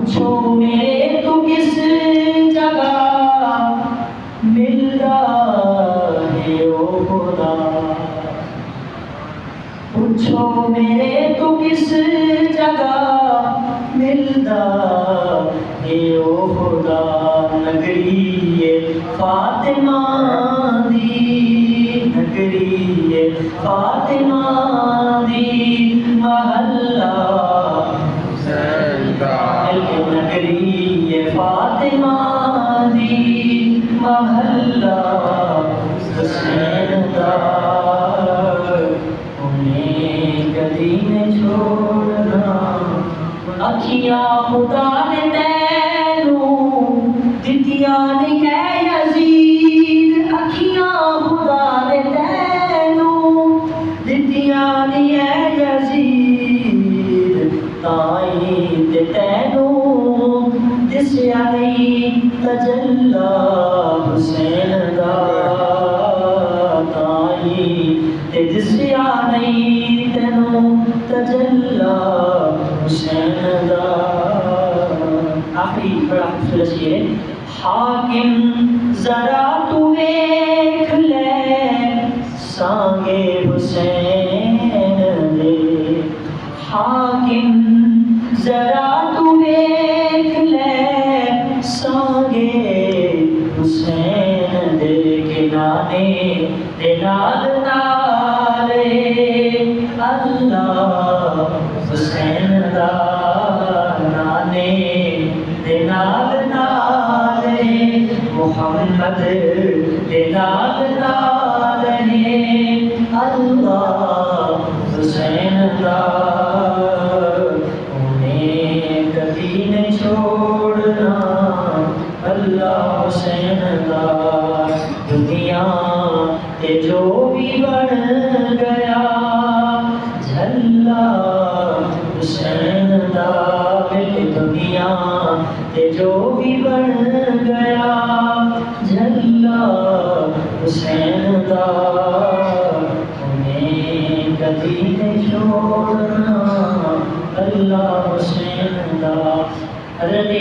پوچھو میرے تو کس جگہ ملتا ہے او خدا، پوچھو میرے تو کس جگہ ملتا ہے او خدا، نگری فاطمہ دی، نگری فاطمہ دی محلہ نگری فاطمہ دی محلہ حسین دا، انہیں کدی نہ چھوڑنا، اکھیاں خدا نے تینوں دتیاں نہیں ہے یزید، اکھیاں خدا نے تینوں دتیاں نہیں ہے یزید، تائیں تے تینوں دسیا نہیں تجلی حسین دا، تائیں تے دسیا نہیں تینوں تجلی حسین دا۔ آخری بڑا خوبصورت شعر ہے، حاکم ذرا تو ویکھ لے سانگے حسین دے، حاکم ذرا تو ویکھ لے سانگے حسین دے، کہ نانے دے نال نالے اللہ حسین دا، نانے دے نال نالے محمد دے نال نالے اللہ حسین دا، انہیں کبھی نہیں چھوڑنا اللہ حسین دا، دنیا تے جو بھی بن گیا جھلا حسین دا، دنیا تے جو بھی بن گیا جھلا حسین دا، انہیں کبھی نہیں چھوڑنا اللہ حسین دا۔ حضرت